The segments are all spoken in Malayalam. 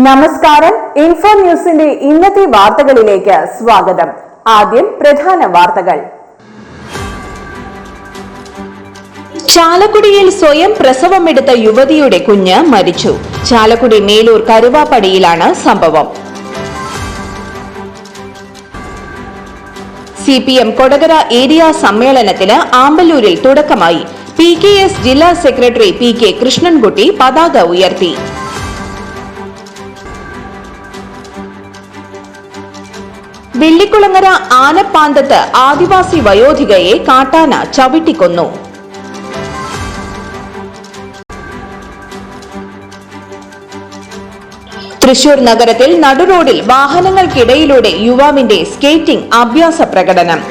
നമസ്കാരം. ഇൻഫോ ന്യൂസിന്റെ ഇന്നത്തെ വാർത്തകളിലേക്ക് സ്വാഗതം. ആദ്യം പ്രധാന വാർത്തകൾ. ചാലക്കുടിയിൽ സ്വയം പ്രസവമെടുത്ത യുവതിയുടെ കുഞ്ഞ് മരിച്ചു. ചാലക്കുടി മേലൂർ കരുവാപ്പടിയിലാണ് സംഭവം. CPM കൊടകര ഏരിയ സമ്മേളനത്തിന് ആമ്പല്ലൂരിൽ തുടക്കമായി. PKS ജില്ലാ സെക്രട്ടറി PK കൃഷ്ണൻകുട്ടി പതാക ഉയർത്തി. വെള്ളിക്കുളങ്ങര ആനപ്പാന്തത്ത് ആദിവാസി വയോധികയെ കാട്ടാന ചവിട്ടിക്കൊന്നു. തൃശൂർ നഗരത്തിൽ നടുറോഡിൽ വാഹനങ്ങൾക്കിടയിലൂടെ യുവാവിന്റെ സ്കേറ്റിംഗ് അഭ്യാസ പ്രകടനം.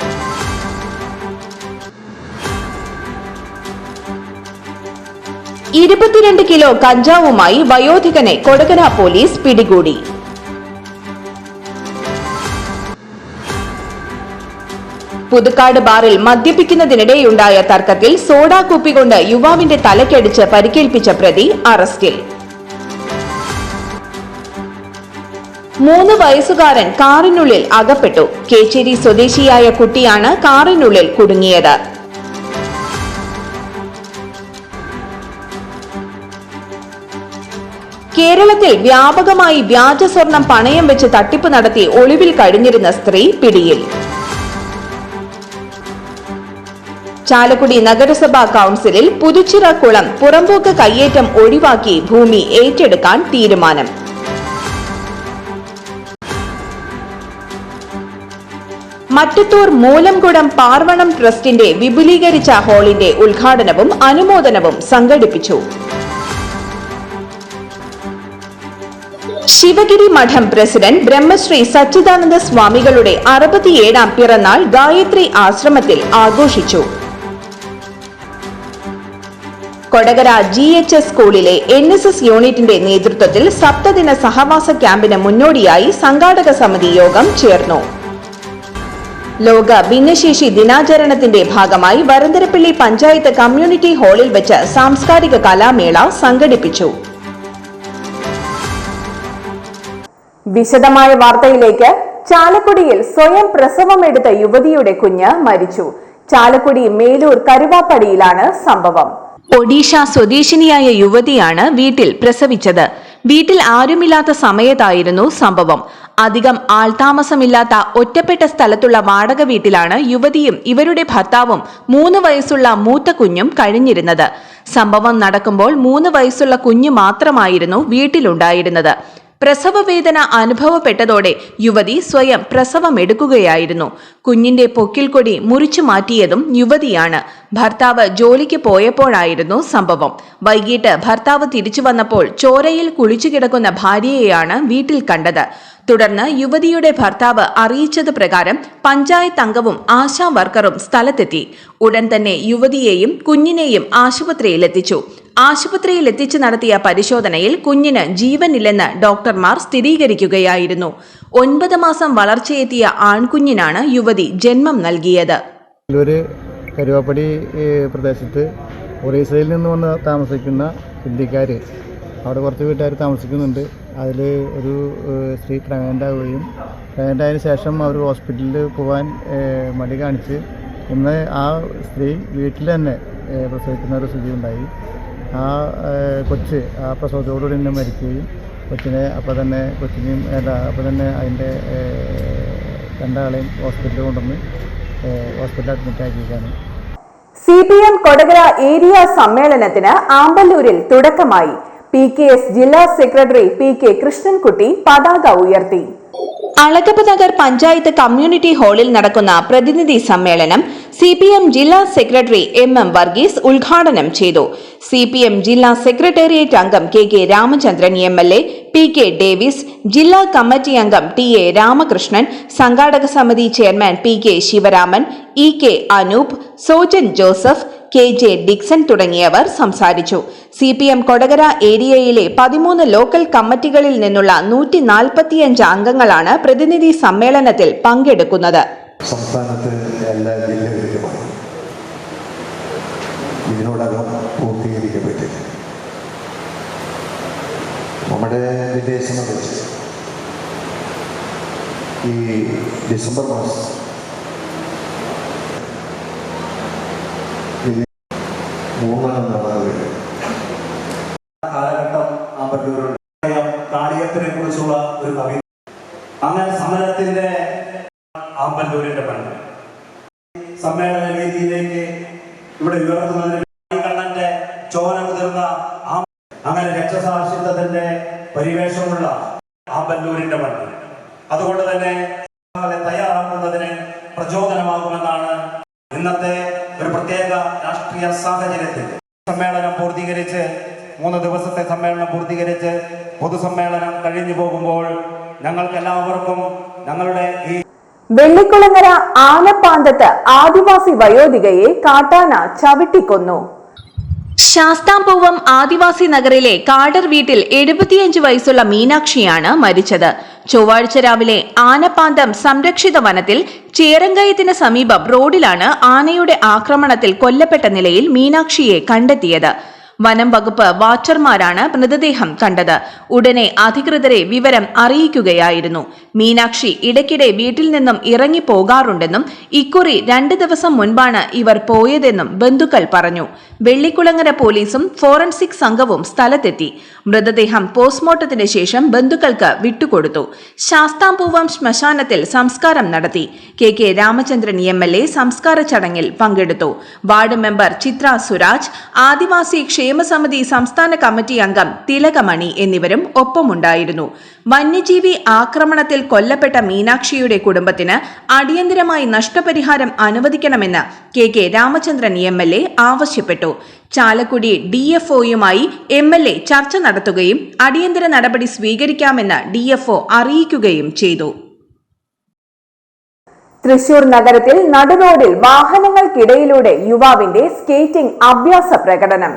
$22 കിലോ കഞ്ചാവുമായി വയോധികനെ കൊടകര പോലീസ് പിടികൂടി. പുതുക്കാട് ബാറിൽ മദ്യപിക്കുന്നതിനിടെയുണ്ടായ തർക്കത്തിൽ സോഡാ കുപ്പി കൊണ്ട് യുവാവിന്റെ തലക്കടിച്ച് പരിക്കേൽപ്പിച്ച പ്രതി അറസ്റ്റിൽ. 3 വയസ്സുകാരൻ കാറിനുള്ളിൽ അകപ്പെട്ടു. കേച്ചേരി സ്വദേശിയായ കുട്ടിയാണ് കാറിനുള്ളിൽ കുടുങ്ങിയത്. കേരളത്തിൽ വ്യാപകമായി വ്യാജ സ്വർണം പണയം വെച്ച് തട്ടിപ്പ് നടത്തി ഒളിവിൽ കഴിഞ്ഞിരുന്ന സ്ത്രീ പിടിയിൽ. ചാലക്കുടി നഗരസഭാ കൌൺസിലിൽ പുതുച്ചിറ കുളം പുറമ്പോക്ക് കയ്യേറ്റം ഒഴിവാക്കി ഭൂമി ഏറ്റെടുക്കാൻ തീരുമാനം. മറ്റത്തൂർ മൂലംകുടം പാർവണം ട്രസ്റ്റിന്റെ വിപുലീകരിച്ച ഹാളിന്റെ ഉദ്ഘാടനവും അനുമോദനവും സംഘടിപ്പിച്ചു. ശിവഗിരി മഠം പ്രസിഡന്റ് ബ്രഹ്മശ്രീ സച്ചിദാനന്ദ സ്വാമികളുടെ 67ാം പിറന്നാൾ ഗായത്രി ആശ്രമത്തിൽ ആഘോഷിച്ചു. കൊടകര GHS സ്കൂളിലെ NSS യൂണിറ്റിന്റെ നേതൃത്വത്തിൽ സപ്തദിന സഹവാസ ക്യാമ്പിന് മുന്നോടിയായി സംഘാടക സമിതി യോഗം ചേർന്നു. ലോക ഭിന്നശേഷി ദിനാചരണത്തിന്റെ ഭാഗമായി വരന്തരപ്പള്ളി പഞ്ചായത്ത് കമ്മ്യൂണിറ്റി ഹാളിൽ വെച്ച് സാംസ്കാരിക കലാമേള സംഘടിപ്പിച്ചു. വിശദമായ വാർത്തയിലേക്ക്. ചാലക്കുടിയിൽ സ്വയം പ്രസവമെടുത്ത യുവതിയുടെ കുഞ്ഞ് മരിച്ചു. ചാലക്കുടി മേലൂർ കരുവാപ്പടിയിലാണ് സംഭവം. ഒഡീഷ സ്വദേശിനിയായ യുവതിയാണ് വീട്ടിൽ പ്രസവിച്ചത്. വീട്ടിൽ ആരുമില്ലാത്ത സമയത്തായിരുന്നു സംഭവം. അധികം ആൾതാമസമില്ലാത്ത ഒറ്റപ്പെട്ട സ്ഥലത്തുള്ള വാടക വീട്ടിലാണ് യുവതിയും ഇവരുടെ ഭർത്താവും 3 വയസ്സുള്ള മൂത്ത കുഞ്ഞും കഴിഞ്ഞിരുന്നത്. സംഭവം നടക്കുമ്പോൾ 3 വയസ്സുള്ള കുഞ്ഞു മാത്രമായിരുന്നു വീട്ടിലുണ്ടായിരുന്നത്. പ്രസവവേദന അനുഭവപ്പെട്ടതോടെ യുവതി സ്വയം പ്രസവമെടുക്കുകയായിരുന്നു. കുഞ്ഞിന്റെ പൊക്കിൽക്കൊടി മുറിച്ചു മാറ്റിയതും യുവതിയാണ്. ഭർത്താവ് ജോലിക്ക് പോയപ്പോഴായിരുന്നു സംഭവം. വൈകിട്ട് ഭർത്താവ് തിരിച്ചു വന്നപ്പോൾ ചോരയിൽ കുളിച്ചു കിടക്കുന്ന ഭാര്യയെയാണ് വീട്ടിൽ കണ്ടത്. തുടർന്ന് യുവതിയുടെ ഭർത്താവ് അറിയിച്ചത് പ്രകാരം പഞ്ചായത്ത് അംഗവും ആശാ വർക്കറും സ്ഥലത്തെത്തി. ഉടൻ തന്നെ യുവതിയെയും കുഞ്ഞിനെയും ആശുപത്രിയിലെത്തിച്ചു. ആശുപത്രിയിലെത്തിച്ച് നടത്തിയ പരിശോധനയിൽ കുഞ്ഞിന് ജീവനില്ലെന്ന് ഡോക്ടർമാർ സ്ഥിരീകരിക്കുകയായിരുന്നു. 9 മാസം വളർച്ചയെത്തിയ ആൺകുഞ്ഞിനാണ് യുവതി ജന്മം നൽകിയത്. കരുവാപ്പടി പ്രദേശത്ത് ഒറീസയിൽ നിന്ന് വന്ന് താമസിക്കുന്ന ഹിന്ദിക്കാർ അവിടെ കുറച്ച് വീട്ടുകാർ താമസിക്കുന്നുണ്ട്. അതിൽ ഒരു സ്ത്രീ പ്രഗ്നൻ്റ് ആവുകയും പ്രഗ്നൻ്റ് ശേഷം അവർ ഹോസ്പിറ്റലിൽ പോകാൻ മടി കാണിച്ച് ഇന്ന് ആ സ്ത്രീ വീട്ടിൽ തന്നെ പ്രസവിക്കുന്ന ഒരു സ്ഥിതി ഉണ്ടായി. ആ കൊച്ച് ആ പ്രസവത്തോടുകൂടി തന്നെ മരിക്കുകയും കൊച്ചിനെ അപ്പോൾ തന്നെ അതിൻ്റെ 2 ആളെയും ഹോസ്പിറ്റലിൽ കൊണ്ടുവന്ന് ഹോസ്പിറ്റലിൽ അഡ്മിറ്റ് ആക്കിയിരിക്കുകയാണ്. CPM കൊടകര ഏരിയ സമ്മേളനത്തിന് ആമ്പല്ലൂരിൽ തുടക്കമായി. PKS ജില്ലാ സെക്രട്ടറി PK കൃഷ്ണൻകുട്ടി പതാക ഉയർത്തി. അളഗപ്പ നഗർ പഞ്ചായത്ത് കമ്മ്യൂണിറ്റി ഹാളിൽ നടക്കുന്ന പ്രതിനിധി സമ്മേളനം CPM ജില്ലാ സെക്രട്ടറി MM വർഗീസ് ഉദ്ഘാടനം ചെയ്തു. CPM ജില്ലാ സെക്രട്ടേറിയറ്റ് അംഗം KK Ramachandran MLA, PK Davis, ജില്ലാ കമ്മിറ്റി അംഗം TA രാമകൃഷ്ണൻ, സംഘാടക സമിതി chairman PK Sivaraman, EK Anoop, Sojan Joseph, KJ Dixon തുടങ്ങിയവർ സംസാരിച്ചു. CPM കൊടകര ഏരിയയിലെ 13 ലോക്കൽ കമ്മിറ്റികളിൽ നിന്നുള്ള 145 അംഗങ്ങളാണ് പ്രതിനിധി സമ്മേളനത്തിൽ പങ്കെടുക്കുന്നത്. സംസ്ഥാനത്ത് എല്ലാ ജില്ലകളിലും ഇതിനോടകം പൂർത്തീകരിക്കപ്പെട്ടില്ല. നമ്മുടെ വിദേശനത്തിൽ ഈ ഡിസംബർ മാസം മൂന്നെണ്ണം നടന്നത് കാലഘട്ടം കാളിയത്തിനെ കുറിച്ചുള്ള ഒരു കവിത. അങ്ങനെ സമരത്തിന്റെ ആമ്പല്ലൂരിന്റെ പണ്ട് സമ്മേളന വേദിയിലേക്ക് ഇവിടെ ഉയർത്തുന്നതിന് കണ്ണന്റെ ചോര മുതിർന്ന അങ്ങനെ രക്തസാക്ഷിത്വത്തിന്റെ പരിവേഷമുള്ള ആമ്പല്ലൂരിന്റെ മണ്ണ്. അതുകൊണ്ട് തന്നെ തയ്യാറാക്കുന്നതിന് പ്രചോദനമാകുമെന്നാണ് ഇന്നത്തെ ഒരു പ്രത്യേക രാഷ്ട്രീയ സാഹചര്യത്തിൽ സമ്മേളനം പൂർത്തീകരിച്ച് 3 ദിവസത്തെ സമ്മേളനം പൂർത്തീകരിച്ച് പൊതുസമ്മേളനം കഴിഞ്ഞു പോകുമ്പോൾ ഞങ്ങൾക്ക് എല്ലാവർക്കും ഞങ്ങളുടെ ഈ വെള്ളിക്കുളങ്ങര ആനപ്പാന്തത്ത് ആദിവാസി വയോധികയെ കാട്ടാന ചവിട്ടിക്കൊന്നു. ശാസ്താംപൂവം ആദിവാസി നഗറിലെ കാടർ വീട്ടിൽ 75 വയസ്സുള്ള മീനാക്ഷിയാണ് മരിച്ചത്. ചൊവ്വാഴ്ച രാവിലെ ആനപ്പാന്തം സംരക്ഷിത വനത്തിൽ ചേരങ്കയത്തിന് സമീപം റോഡിലാണ് ആനയുടെ ആക്രമണത്തിൽ കൊല്ലപ്പെട്ട നിലയിൽ മീനാക്ഷിയെ കണ്ടെത്തിയത്. വനം വകുപ്പ് വാച്ചർമാരാണ് മൃതദേഹം കണ്ടത്. ഉടനെ അധികൃതരെ വിവരം അറിയിക്കുകയായിരുന്നു. മീനാക്ഷി ഇടയ്ക്കിടെ വീട്ടിൽ നിന്നും ഇറങ്ങി പോകാറുണ്ടെന്നും ഇക്കുറി 2 ദിവസം മുൻപാണ് ഇവർ പോയതെന്നും ബന്ധുക്കൾ പറഞ്ഞു. വെള്ളിക്കുളങ്ങര പോലീസും ഫോറൻസിക് സംഘവും സ്ഥലത്തെത്തി. മൃതദേഹം പോസ്റ്റ്മോർട്ടത്തിന് ശേഷം ബന്ധുക്കൾക്ക് വിട്ടുകൊടുത്തു. ശാസ്താംപൂവം ശ്മശാനത്തിൽ സംസ്കാരം നടത്തി. കെ രാമചന്ദ്രൻ MLA സംസ്കാര ചടങ്ങിൽ പങ്കെടുത്തു. വാർഡ് മെമ്പർ ചിത്ര സുരാജ്, ആദിവാസി ക്ഷേമസമിതി സംസ്ഥാന കമ്മിറ്റി അംഗം തിലകമണി എന്നിവരും ഒപ്പമുണ്ടായിരുന്നു. വന്യജീവി ആക്രമണത്തിൽ കൊല്ലപ്പെട്ട മീനാക്ഷിയുടെ കുടുംബത്തിന് അടിയന്തരമായി നഷ്ടപരിഹാരം അനുവദിക്കണമെന്ന് കെ രാമചന്ദ്രൻ MLA ആവശ്യപ്പെട്ടു. ചാലക്കുടി DFOയുമായി MLA ചർച്ച നടത്തുകയും അടിയന്തര നടപടി സ്വീകരിക്കാമെന്ന് DFO അറിയിക്കുകയും ചെയ്തു. തൃശൂർ നഗരത്തിൽ നടുറോഡിൽ വാഹനങ്ങൾക്കിടയിലൂടെ യുവാവിന്റെ സ്കേറ്റിംഗ് അഭ്യാസ പ്രകടനം.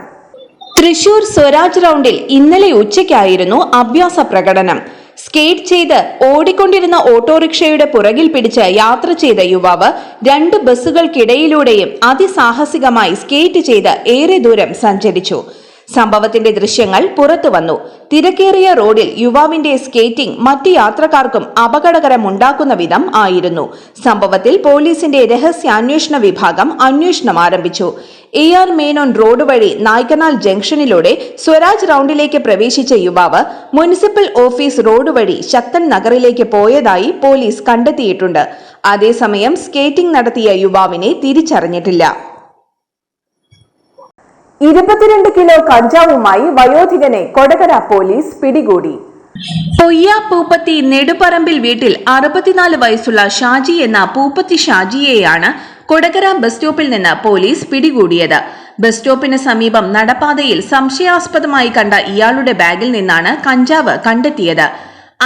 തൃശൂർ സ്വരാജ് റൗണ്ടിൽ ഇന്നലെ ഉച്ചയ്ക്കായിരുന്നു അഭ്യാസ പ്രകടനം. സ്കേറ്റ് ചെയ്ത് ഓടിക്കൊണ്ടിരുന്ന ഓട്ടോറിക്ഷയുടെ പുറകിൽ പിടിച്ച് യാത്ര ചെയ്ത യുവാവ് 2 ബസ്സുകൾക്കിടയിലൂടെയും അതിസാഹസികമായി സ്കേറ്റ് ചെയ്ത് ഏറെ ദൂരം സഞ്ചരിച്ചു. സംഭവത്തിന്റെ ദൃശ്യങ്ങൾ പുറത്തു വന്നു. തിരക്കേറിയ റോഡിൽ യുവാവിന്റെ സ്കേറ്റിംഗ് മറ്റ് യാത്രക്കാർക്കും അപകടകരമുണ്ടാക്കുന്ന വിധം ആയിരുന്നു. സംഭവത്തിൽ പോലീസിന്റെ രഹസ്യാന്വേഷണ വിഭാഗം അന്വേഷണം ആരംഭിച്ചു. AR മേനോൻ റോഡ് വഴി നായ്ക്കനാൽ ജംഗ്ഷനിലൂടെ സ്വരാജ് റൗണ്ടിലേക്ക് പ്രവേശിച്ച യുവാവ് മുനിസിപ്പൽ ഓഫീസ് റോഡ് വഴി ശക്തൻ നഗറിലേക്ക് പോയതായി പോലീസ് കണ്ടെത്തിയിട്ടുണ്ട്. അതേസമയം സ്കേറ്റിംഗ് നടത്തിയ യുവാവിനെ തിരിച്ചറിഞ്ഞിട്ടില്ല. 22 കിലോ കഞ്ചാവുമായി വയോധികനെ കൊടകര പോലീസ് പിടികൂടി. പൊയ്യ പൂപ്പത്തി നെടുപറമ്പിൽ വീട്ടിൽ 64 വയസ്സുള്ള ഷാജി എന്ന പൂപ്പത്തി ഷാജിയെയാണ് കൊടകര ബസ് സ്റ്റോപ്പിൽ നിന്ന് പോലീസ് പിടികൂടിയത്. ബസ് സ്റ്റോപ്പിന് സമീപം നടപ്പാതയിൽ സംശയാസ്പദമായി കണ്ട ഇയാളുടെ ബാഗിൽ നിന്നാണ് കഞ്ചാവ് കണ്ടെത്തിയത്.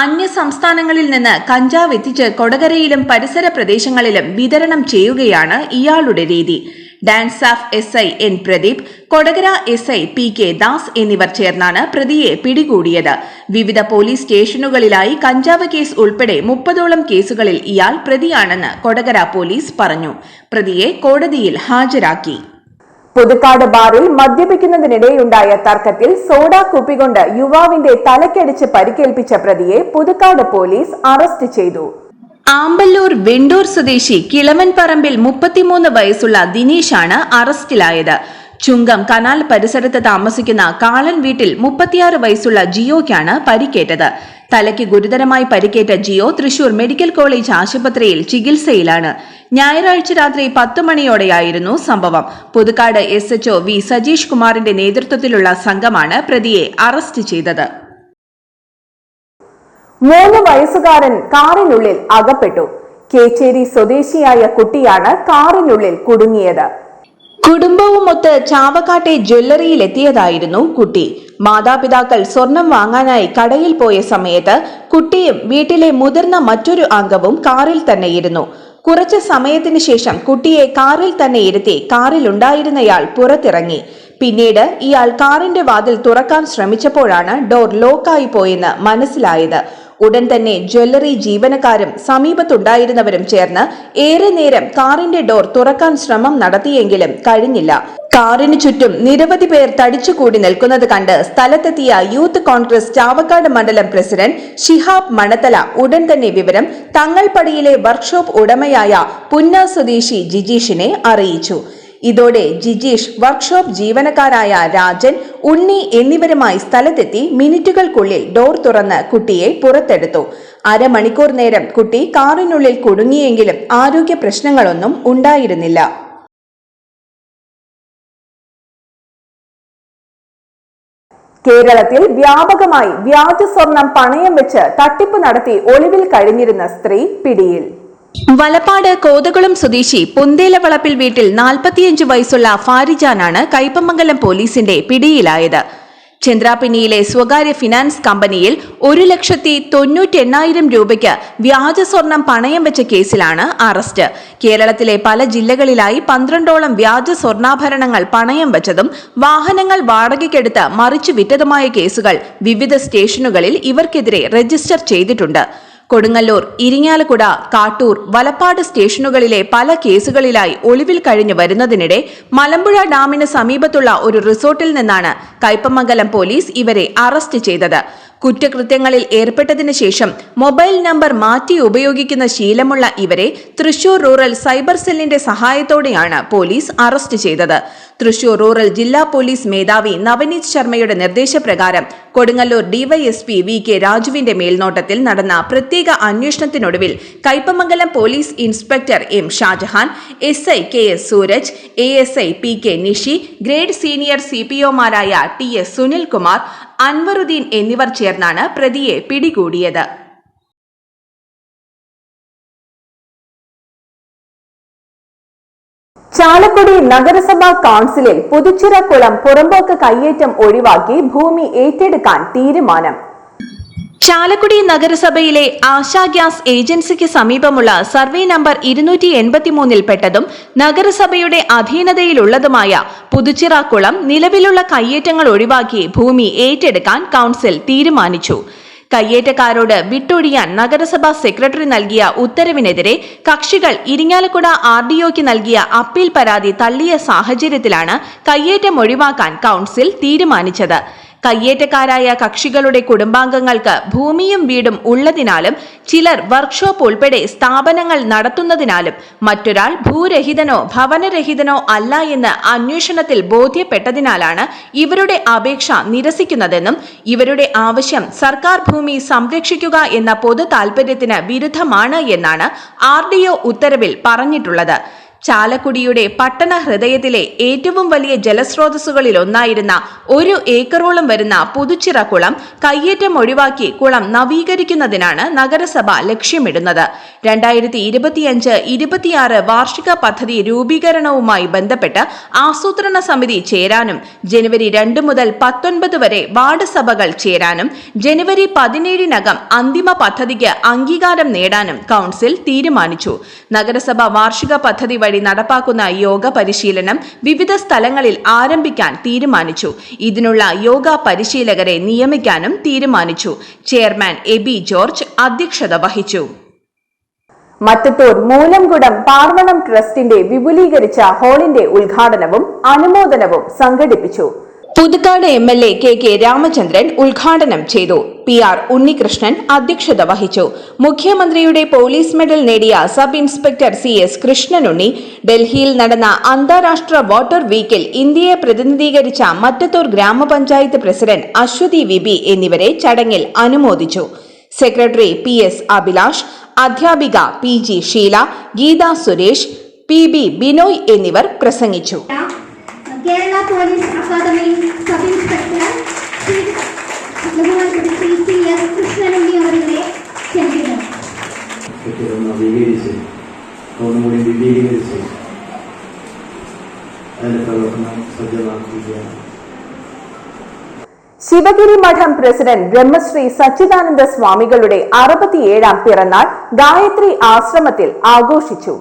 അന്യ സംസ്ഥാനങ്ങളിൽ നിന്ന് കഞ്ചാവ് എത്തിച്ച് കൊടകരയിലും പരിസര പ്രദേശങ്ങളിലും വിതരണം ചെയ്യുകയാണ് ഇയാളുടെ രീതി. Dance of SI N Pradeep, Kodakara SI PK Das എന്നിവർ ചേർന്നാണ് പ്രതിയെ പിടികൂടിയത്. വിവിധ പോലീസ് സ്റ്റേഷനുകളിലായി കഞ്ചാവ് കേസ് ഉൾപ്പെടെ 30ഓളം കേസുകളിൽ ഇയാൾ പ്രതിയാണെന്ന് കൊടകര പോലീസ് പറഞ്ഞു. പ്രതിയെ കോടതിയിൽ ഹാജരാക്കി. പുതുക്കാട് ബാറിൽ മദ്യപിക്കുന്നതിനിടെയുണ്ടായ തർക്കത്തിൽ സോഡാ കുപ്പികൊണ്ട് യുവാവിന്റെ തലക്കടിച്ച് പരിക്കേൽപ്പിച്ച പ്രതിയെ പുതുക്കാട് പോലീസ് അറസ്റ്റ് ചെയ്തു. ആമ്പല്ലൂർ വെണ്ടൂർ സ്വദേശി കിളവൻ പറമ്പിൽ 33 വയസ്സുള്ള ദിനേശാണ് അറസ്റ്റിലായത്. ചുങ്കം കനാൽ പരിസരത്ത് താമസിക്കുന്ന കാളൻ വീട്ടിൽ 36 വയസ്സുള്ള ജിയോയ്ക്കാണ് പരിക്കേറ്റത്. തലയ്ക്ക് ഗുരുതരമായി പരിക്കേറ്റ ജിയോ തൃശൂർ മെഡിക്കൽ കോളേജ് ആശുപത്രിയിൽ ചികിത്സയിലാണ്. ഞായറാഴ്ച രാത്രി 10 മണിയോടെയായിരുന്നു സംഭവം. പുതുക്കാട് SHO V സജീഷ് കുമാറിന്റെ നേതൃത്വത്തിലുള്ള സംഘമാണ് പ്രതിയെ അറസ്റ്റ് ചെയ്തത്. 3 വയസ്സുകാരൻ കാറിനുള്ളിൽ അകപ്പെട്ടു. കേച്ചേരി സ്വദേശിയായ കുട്ടിയാണ് കാറിനുള്ളിൽ കുടുങ്ങിയത്. കുടുംബവുമൊത്ത് ചാവക്കാട്ടെ ജ്വല്ലറിയിലെത്തിയതായിരുന്നു കുട്ടി. മാതാപിതാക്കൾ സ്വർണം വാങ്ങാനായി കടയിൽ പോയ സമയത്ത് കുട്ടിയും വീട്ടിലെ മുതിർന്ന മറ്റൊരു അംഗവും കാറിൽ തന്നെയിരുന്നു. കുറച്ച് സമയത്തിന് ശേഷം കുട്ടിയെ കാറിൽ തന്നെ ഇരുത്തി കാറിലുണ്ടായിരുന്നയാൾ പുറത്തിറങ്ങി. പിന്നീട് ഇയാൾ കാറിന്റെ വാതിൽ തുറക്കാൻ ശ്രമിച്ചപ്പോഴാണ് ഡോർ ലോക്കായി പോയെന്ന് മനസ്സിലായത്. ഉടൻ തന്നെ ജ്വല്ലറി ജീവനക്കാരും സമീപത്തുണ്ടായിരുന്നവരും ചേർന്ന് ഏറെ നേരം കാറിന്റെ ഡോർ തുറക്കാൻ ശ്രമം നടത്തിയെങ്കിലും കഴിഞ്ഞില്ല. കാറിന് ചുറ്റും നിരവധി പേർ തടിച്ചുകൂടി നിൽക്കുന്നത് കണ്ട് സ്ഥലത്തെത്തിയ യൂത്ത് കോൺഗ്രസ് ചാവക്കാട് മണ്ഡലം പ്രസിഡന്റ് ഷിഹാബ് മണത്തല ഉടൻ തന്നെ വിവരം തങ്ങൾപടിയിലെ വർക്ക്ഷോപ്പ് ഉടമയായ പുന്ന സ്വദേശി ജിജീഷിനെ അറിയിച്ചു. ഇതോടെ ജിജീഷ് വർക്ക്ഷോപ്പ് ജീവനക്കാരായ രാജൻ, ഉണ്ണി എന്നിവരുമായി സ്ഥലത്തെത്തി മിനിറ്റുകൾക്കുള്ളിൽ ഡോർ തുറന്ന് കുട്ടിയെ പുറത്തെടുത്തു. അരമണിക്കൂർ നേരം കുട്ടി കാറിനുള്ളിൽ കുടുങ്ങിയെങ്കിലും ആരോഗ്യ പ്രശ്നങ്ങളൊന്നും ഉണ്ടായിരുന്നില്ല. കേരളത്തിൽ വ്യാപകമായി വ്യാജ സ്വർണം പണയം വെച്ച് തട്ടിപ്പ് നടത്തി ഒളിവിൽ കഴിഞ്ഞിരുന്ന സ്ത്രീ പിടിയിൽ. വലപ്പാട് കോതകുളം സ്വദേശി പുന്തേലവളപ്പിൽ വീട്ടിൽ 45 വയസ്സുള്ള ഫാരിജാനാണ് കയ്പമംഗലം പോലീസിന്റെ പിടിയിലായത്. ചന്ദ്രാപിന്നിയിലെ സ്വകാര്യ ഫിനാൻസ് കമ്പനിയിൽ 1,98,000 രൂപയ്ക്ക് വ്യാജ സ്വർണം പണയം വെച്ച കേസിലാണ് അറസ്റ്റ്. കേരളത്തിലെ പല ജില്ലകളിലായി 12ഓളം വ്യാജ സ്വർണ്ണാഭരണങ്ങൾ പണയം വെച്ചതും വാഹനങ്ങൾ വാടകയ്ക്കെടുത്ത് മറിച്ചു വിറ്റതുമായ കേസുകൾ വിവിധ സ്റ്റേഷനുകളിൽ ഇവർക്കെതിരെ രജിസ്റ്റർ ചെയ്തിട്ടുണ്ട്. കൊടുങ്ങല്ലൂർ, ഇരിങ്ങാലക്കുട, കാട്ടൂർ, വലപ്പാട് സ്റ്റേഷനുകളിലെ പല കേസുകളിലായി ഒളിവിൽ കഴിഞ്ഞു വരുന്നതിനിടെ മലമ്പുഴ ഡാമിന് സമീപത്തുള്ള ഒരു റിസോർട്ടിൽ നിന്നാണ് കയ്പമംഗലം പോലീസ് ഇവരെ അറസ്റ്റ് ചെയ്തത്. കുറ്റകൃത്യങ്ങളിൽ ഏർപ്പെട്ടതിനു ശേഷം മൊബൈൽ നമ്പർ മാറ്റി ഉപയോഗിക്കുന്ന ശീലമുള്ള ഇവരെ തൃശൂർ റൂറൽ സൈബർ സെല്ലിന്റെ സഹായത്തോടെയാണ് പോലീസ് അറസ്റ്റ് ചെയ്തത്. തൃശൂർ റൂറൽ ജില്ലാ പോലീസ് മേധാവി നവനീത് ശർമ്മയുടെ നിർദ്ദേശപ്രകാരം കൊടുങ്ങല്ലൂർ ഡിവൈഎസ്പി വി.കെ. രാജുവിന്റെ മേൽനോട്ടത്തിൽ നടന്ന പ്രത്യേക അന്വേഷണത്തിനൊടുവിൽ Kaipamangalam police inspector M Shajahan, SI. KS. Suraj, ASI. PK. Nishi, grade senior CPOമാരായ ടി.എസ്. സുനിൽകുമാർ, അൻവറുദ്ദീൻ എന്നിവർ ചേർന്നാണ് പ്രതിയെ പിടികൂടിയത്. ചാലക്കുടി നഗരസഭാ കൌൺസിലിൽ പുതുച്ചിറക്കുളം പുറമ്പോക്ക് കയ്യേറ്റം ഒഴിവാക്കി ഭൂമി ഏറ്റെടുക്കാൻ തീരുമാനം. ചാലക്കുടി നഗരസഭയിലെ ആശാ ഗ്യാസ് ഏജൻസിക്ക് സമീപമുള്ള സർവേ നമ്പർ 283 പെട്ടതും നഗരസഭയുടെ അധീനതയിലുള്ളതുമായ പുതുച്ചിറക്കുളം നിലവിലുള്ള കയ്യേറ്റങ്ങൾ ഒഴിവാക്കി ഭൂമി ഏറ്റെടുക്കാൻ കൌൺസിൽ തീരുമാനിച്ചു. കയ്യേറ്റക്കാരോട് വിട്ടൊഴിയാൻ നഗരസഭാ സെക്രട്ടറി നൽകിയ ഉത്തരവിനെതിരെ കക്ഷികൾ ഇരിങ്ങാലക്കുട RDOയ്ക്ക് നൽകിയ അപ്പീൽ പരാതി തള്ളിയ സാഹചര്യത്തിലാണ് കയ്യേറ്റം ഒഴിവാക്കാൻ കൌൺസിൽ തീരുമാനിച്ചത്. കയ്യേറ്റക്കാരായ കക്ഷികളുടെ കുടുംബാംഗങ്ങൾക്ക് ഭൂമിയും വീടും ഉള്ളതിനാലും ചിലർ വർക്ക്ഷോപ്പ് ഉൾപ്പെടെ സ്ഥാപനങ്ങൾ നടത്തുന്നതിനാലും മറ്റൊരാൾ ഭൂരഹിതനോ ഭവനരഹിതനോ അല്ല എന്ന് അന്വേഷണത്തിൽ ബോധ്യപ്പെട്ടതിനാലാണ് ഇവരുടെ അപേക്ഷ നിരസിക്കുന്നതെന്നും ഇവരുടെ ആവശ്യം സർക്കാർ ഭൂമി സംരക്ഷിക്കുക എന്ന പൊതു താൽപര്യത്തിന് വിരുദ്ധമാണ് എന്നാണ് RDO ഉത്തരവിൽ പറഞ്ഞിട്ടുള്ളത്. ചാലക്കുടിയുടെ പട്ടണ ഹൃദയത്തിലെ ഏറ്റവും വലിയ ജലസ്രോതസ്സുകളിൽ ഒന്നായിരുന്ന 1 ഏക്കറോളം വരുന്ന പുതുച്ചിറക്കുളം കയ്യേറ്റം ഒഴിവാക്കി കുളം നവീകരിക്കുന്നതിനാണ് നഗരസഭ ലക്ഷ്യമിടുന്നത്. 2025-26 വാർഷിക പദ്ധതി രൂപീകരണവുമായി ബന്ധപ്പെട്ട് ആസൂത്രണ സമിതി ചേരാനും ജനുവരി 2 മുതൽ 19 വരെ വാർഡ് സഭകൾ ചേരാനും ജനുവരി 17-നകം അന്തിമ പദ്ധതിക്ക് അംഗീകാരം നേടാനും കൌൺസിൽ തീരുമാനിച്ചു. നഗരസഭ വാർഷിക പദ്ധതി വഴി നടപ്പാക്കുന്ന യോഗ പരിശീലനം വിവിധ സ്ഥലങ്ങളിൽ ആരംഭിക്കാൻ തീരുമാനിച്ചു. ഇതിനുള്ള യോഗ പരിശീലകരെ നിയമിക്കാനും തീരുമാനിച്ചു. ചെയർമാൻ എബി ജോർജ് അധ്യക്ഷത വഹിച്ചു. മറ്റത്തൂർ മൂലംകുടം പാർവണം ട്രസ്റ്റിന്റെ വിപുലീകരിച്ച ഹാളിന്റെ ഉദ്ഘാടനവും അനുമോദനവും സംഘടിപ്പിച്ചു. പുതുക്കാട് MLA KK രാമചന്ദ്രൻ ഉദ്ഘാടനം ചെയ്തു. PR ഉണ്ണികൃഷ്ണൻ അധ്യക്ഷത വഹിച്ചു. മുഖ്യമന്ത്രിയുടെ പോലീസ് മെഡൽ നേടിയ സബ് ഇൻസ്പെക്ടർ CS കൃഷ്ണനുണ്ണി, ഡൽഹിയിൽ നടന്ന അന്താരാഷ്ട്ര വാട്ടർ വീക്കിൽ ഇന്ത്യയെ പ്രതിനിധീകരിച്ച മറ്റത്തൂർ ഗ്രാമപഞ്ചായത്ത് പ്രസിഡന്റ് അശ്വതി വിബി എന്നിവരെ ചടങ്ങിൽ അനുമോദിച്ചു. സെക്രട്ടറി PS അഭിലാഷ്, അധ്യാപിക PG ഷീല, ഗീത സുരേഷ്, PB ബിനോയ് എന്നിവർ പ്രസംഗിച്ചു. Kerala police academy sub inspector CS Krishnanunni അവരുടെ ക്ഷണിക്കുന്നു. ശിവഗിരി മഠം പ്രസിഡന്റ് ബ്രഹ്മശ്രീ സച്ചിദാനന്ദ സ്വാമികളുടെ 67ാം പിറന്നാൾ ഗായത്രി ആശ്രമത്തിൽ ആഘോഷിച്ചു.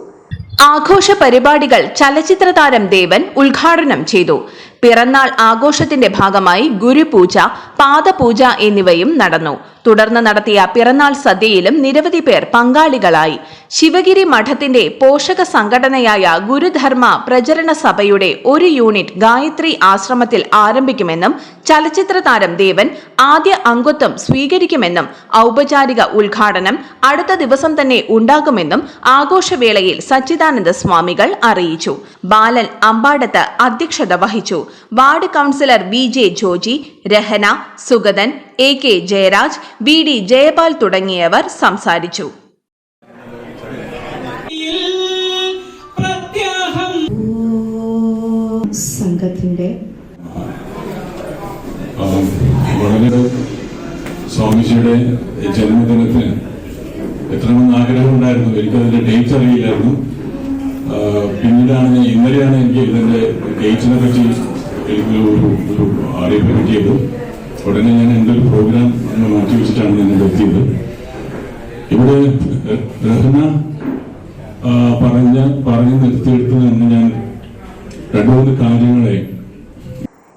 ആഘോഷ പരിപാടികൾ ചലച്ചിത്ര താരം ദേവൻ ഉദ്ഘാടനം ചെയ്തു. പിറന്നാൾ ആഘോഷത്തിന്റെ ഭാഗമായി ഗുരുപൂജ, പാദപൂജ എന്നിവയും നടന്നു. തുടർന്ന് നടത്തിയ പിറന്നാൾ സദ്യയിലും നിരവധി പേർ പങ്കാളികളായി. ശിവഗിരി മഠത്തിന്റെ പോഷക സംഘടനയായ ഗുരുധർമ്മ പ്രചരണ സഭയുടെ ഒരു യൂണിറ്റ് ഗായത്രി ആശ്രമത്തിൽ ആരംഭിക്കുമെന്നും ചലച്ചിത്ര താരം ദേവൻ ആദ്യ അംഗത്വം സ്വീകരിക്കുമെന്നും ഔപചാരിക ഉദ്ഘാടനം അടുത്ത ദിവസം തന്നെ ഉണ്ടാകുമെന്നും ആഘോഷവേളയിൽ സച്ചിദാനന്ദ സ്വാമികൾ അറിയിച്ചു. ബാലൻ അമ്പാടത്ത് അധ്യക്ഷത വഹിച്ചു. Ward councillor VJ Joji, Rahana, Sugathan, AK Jayaraj, VD Jayapal തുടങ്ങിയവർ സംസാരിച്ചു. സംഘത്തിന്റെ വളരെ സ്വാമിജിയുടെ ജന്മദിനത്തിന് എത്രമെന്ന് ആഗ്രഹമുണ്ടായിരുന്നു. എനിക്കതിന്റെ ഡേറ്റ് അറിയില്ലായിരുന്നു. പിന്നീടാണ് ഇന്നലെയാണ് എനിക്ക് ഇതിന്റെ ഡേറ്റിനെ പറ്റി ഒരു അറിയിപ്പ് കിട്ടിയത്. ഉടനെ ഞാൻ എൻ്റെ ഒരു പ്രോഗ്രാം മാറ്റിവെച്ചിട്ടാണ് ഞാൻ ഇവിടെ എത്തിയത്. ഇവിടെ രഹന പറഞ്ഞ് നിർത്തിയെടുത്ത് നിന്ന് ഞാൻ 2-3 കാര്യങ്ങളെ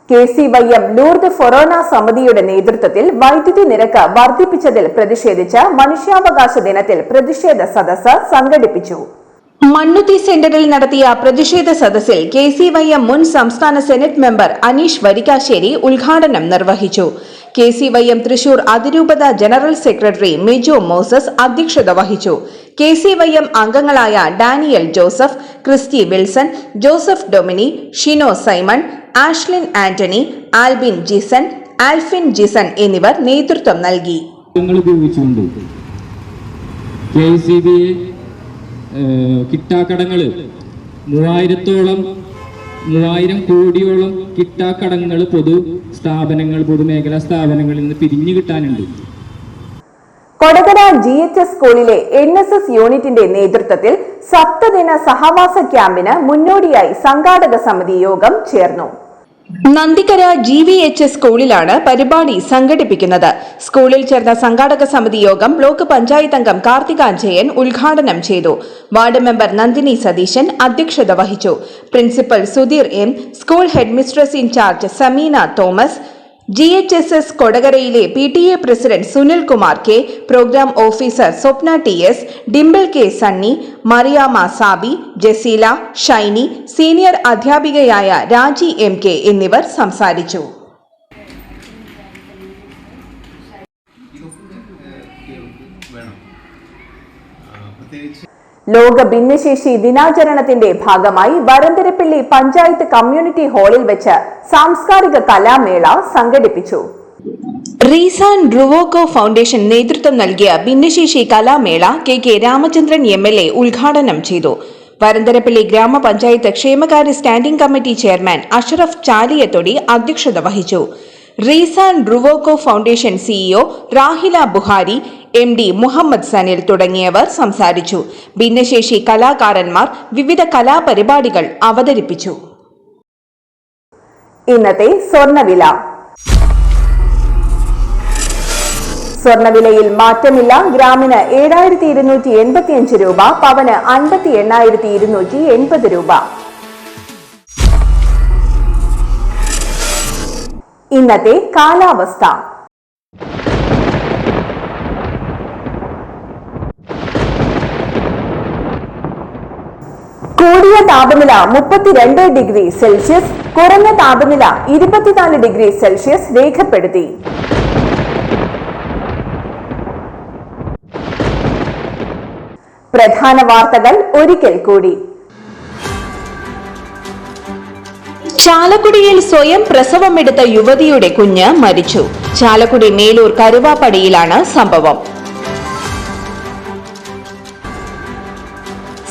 KCYM ലൂർദ് ഫൊറോന സമിതിയുടെ നേതൃത്വത്തിൽ വൈദ്യുതി നിരക്ക് വർദ്ധിപ്പിച്ചതിൽ പ്രതിഷേധിച്ച് മനുഷ്യാവകാശ ദിനത്തിൽ പ്രതിഷേധ സദസ്സ് സംഘടിപ്പിച്ചു. മണ്ണുത്തി സെന്ററിൽ നടത്തിയ പ്രതിഷേധ സദസ്സിൽ KCYM മുൻ സംസ്ഥാന സെനറ്റ് മെമ്പർ അനീഷ് വരിക്കാശ്ശേരി ഉദ്ഘാടനം നിർവഹിച്ചു. KCYM തൃശൂർ അതിരൂപത ജനറൽ സെക്രട്ടറി മിജോ മോസസ് അധ്യക്ഷത വഹിച്ചു. KCYM അംഗങ്ങളായ Daniel Joseph, Christy Wilson, Joseph Domini, Shino Simon, Ashlin Antony, Albin Jison, Alfin Jison എന്നിവർ നേതൃത്വം നൽകി. കിട്ടാക്കടങ്ങൾ 3000 കോടിയോളം കിട്ടാക്കടങ്ങൾ പൊതുമേഖലാ സ്ഥാപനങ്ങളിൽ നിന്ന് പിരിഞ്ഞു കിട്ടാനുണ്ട്. കൊടകര GHS സ്കൂളിലെ NSS യൂണിറ്റിന്റെ നേതൃത്വത്തിൽ സപ്തദിന സഹവാസ ക്യാമ്പിന് മുന്നോടിയായി സംഘാടക സമിതി യോഗം ചേർന്നു. നന്ദിക്കര GVHS സ്കൂളിലാണ് പരിപാടി സംഘടിപ്പിക്കുന്നത്. സ്കൂളിൽ ചേർന്ന സംഘാടക സമിതി യോഗം ബ്ലോക്ക് പഞ്ചായത്ത് അംഗം കാർത്തിക ജയൻ ഉദ്ഘാടനം ചെയ്തു. വാർഡ് മെമ്പർ നന്ദിനി സതീശൻ അധ്യക്ഷത വഹിച്ചു. Principal Sudheer M, school headmistress in charge Sameena Thomas, GHSS കൊടകരയിലെ PTA president Sunil Kumar K, programme officer Swapna TS, Dimple K Sunny, Mariyama Sabi, Jaseela, Shiny, senior അധ്യാപികയായ രാജി MK എന്നിവർ സംസാരിച്ചു. ലോക ഭിന്നശേഷി ദിനാചരണത്തിന്റെ ഭാഗമായി വരന്തരപ്പള്ളി പഞ്ചായത്ത് കമ്മ്യൂണിറ്റി ഹാളിൽ വെച്ച് സാംസ്കാരിക കലാമേള സംഘടിപ്പിച്ചു. റീസാൻ ഡ്രുവോക്കോ ഫൗണ്ടേഷൻ നേതൃത്വം നൽകിയ ഭിന്നശേഷി കലാമേള KK രാമചന്ദ്രൻ MLA ഉദ്ഘാടനം ചെയ്തു. വരന്തരപ്പള്ളി ഗ്രാമപഞ്ചായത്ത് ക്ഷേമകാര്യ standing committee chairman Ashraf Chaliyathodi അധ്യക്ഷത വഹിച്ചു. റീസാൻ ഡ്രുവോക്കോ foundation CEO Rahila Buhari, MD Muhammad Sanil തുടങ്ങിയവർ സംസാരിച്ചു. ഭിന്നശേഷി കലാകാരന്മാർ വിവിധ കലാപരിപാടികൾ അവതരിപ്പിച്ചു. ഇന്നത്തെ സ്വർണ്ണവില. സ്വർണ്ണവിലയിൽ മാറ്റമില്ല. ഗ്രാമിന് 7285 രൂപ, പവന് 58,280 രൂപ. ഇന്നത്തെ കാലാവസ്ഥ. കൂടിയ താപനില 32 ഡിഗ്രി സെൽഷ്യസ്, കുറഞ്ഞ താപനില 24 ഡിഗ്രി സെൽഷ്യസ് രേഖപ്പെടുത്തി. പ്രധാന വാർത്തകൾ ഒരിക്കൽ കൂടി. ചാലക്കുടിയിൽ സ്വയം പ്രസവമെടുത്ത യുവതിയുടെ കുഞ്ഞ് മരിച്ചു. ചാലക്കുടി മേലൂർ കരുവാപ്പടിയിലാണ് സംഭവം.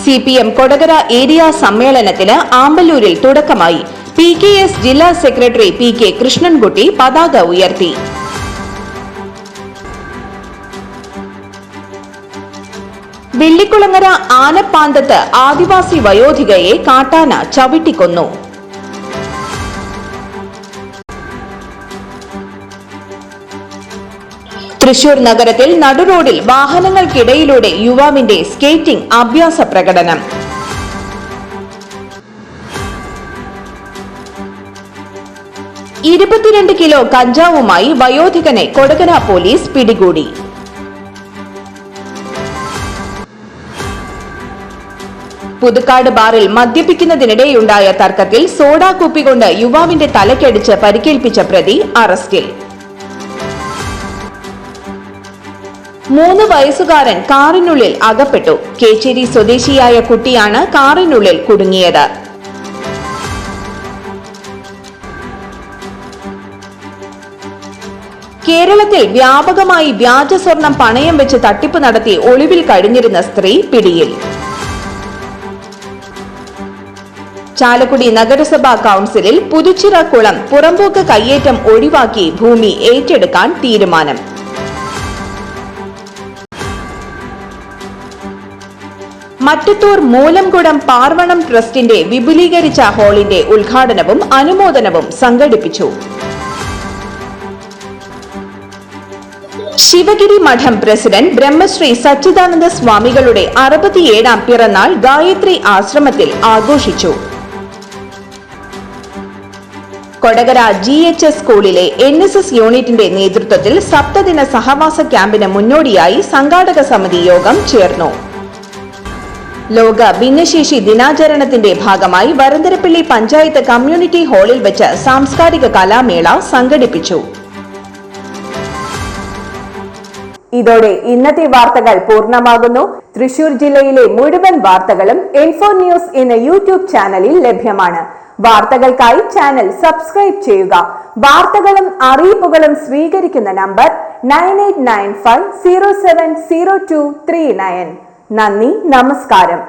CPM കൊടകര ഏരിയ സമ്മേളനത്തിന് ആമ്പല്ലൂരിൽ തുടക്കമായി. PKS ജില്ലാ സെക്രട്ടറി PK കൃഷ്ണൻകുട്ടി പതാക ഉയർത്തി. വെള്ളിക്കുളങ്ങര ആനപ്പാന്തത്ത് ആദിവാസി വയോധികയെ കാട്ടാന ചവിട്ടിക്കൊന്നു. തൃശൂർ നഗരത്തിൽ നടുറോഡിൽ വാഹനങ്ങൾക്കിടയിലൂടെ യുവാവിന്റെ സ്കേറ്റിംഗ് അഭ്യാസ പ്രകടനം. 22 കിലോ കഞ്ചാവുമായി വയോധികനെ കൊടകര പോലീസ് പിടികൂടി. പുതുക്കാട് ബാറിൽ മദ്യപിക്കുന്നതിനിടെയുണ്ടായ തർക്കത്തിൽ സോഡാ കുപ്പി കൊണ്ട് യുവാവിന്റെ തലക്കടിച്ച് പരിക്കേൽപ്പിച്ച പ്രതി അറസ്റ്റിൽ. 3 വയസ്സുകാരൻ കാറിനുള്ളിൽ അകപ്പെട്ടു. കേച്ചേരി സ്വദേശിയായ കുട്ടിയാണ് കാറിനുള്ളിൽ കുടുങ്ങിയത്. കേരളത്തിൽ വ്യാപകമായി വ്യാജ സ്വർണം പണയം വെച്ച് തട്ടിപ്പ് നടത്തി ഒളിവിൽ കഴിഞ്ഞിരുന്ന സ്ത്രീ പിടിയിൽ. ചാലക്കുടി നഗരസഭാ കൌൺസിലിൽ പുതുച്ചിറ കുളം പുറമ്പോക്ക് കയ്യേറ്റം ഒഴിവാക്കി ഭൂമി ഏറ്റെടുക്കാൻ തീരുമാനം. മറ്റത്തൂർ മൂലംകുടം പാർവണം ട്രസ്റ്റിന്റെ വിപുലീകരിച്ച ഹാളിന്റെ ഉദ്ഘാടനവും അനുമോദനവും സംഘടിപ്പിച്ചു. ശിവഗിരി മഠം പ്രസിഡന്റ് ബ്രഹ്മശ്രീ സച്ചിദാനന്ദ സ്വാമികളുടെ 67ാം പിറന്നാൾ ഗായത്രി ആശ്രമത്തിൽ ആഘോഷിച്ചു. കൊടകര GHS സ്കൂളിലെ NSS യൂണിറ്റിന്റെ നേതൃത്വത്തിൽ സപ്തദിന സഹവാസ ക്യാമ്പിന് മുന്നോടിയായി സംഘാടക സമിതി യോഗം ചേർന്നു. ലോക ഭിന്നശേഷി ദിനാചരണത്തിന്റെ ഭാഗമായി വരന്തരപ്പള്ളി പഞ്ചായത്ത് കമ്മ്യൂണിറ്റി ഹാളിൽ വെച്ച് സാംസ്കാരിക കലാമേള സംഘടിപ്പിച്ചു. ഇതോടെ ഇന്നത്തെ വാർത്തകൾ പൂർണ്ണമാകുന്നു. തൃശൂർ ജില്ലയിലെ മുഴുവൻ വാർത്തകളും Info News എന്ന യൂട്യൂബ് ചാനലിൽ ലഭ്യമാണ്. വാർത്തകൾക്കായി ചാനൽ സബ്സ്ക്രൈബ് ചെയ്യുക. വാർത്തകളും അറിയിപ്പുകളും സ്വീകരിക്കുന്ന നമ്പർ 9895070239. നന്ദി, നമസ്കാരം.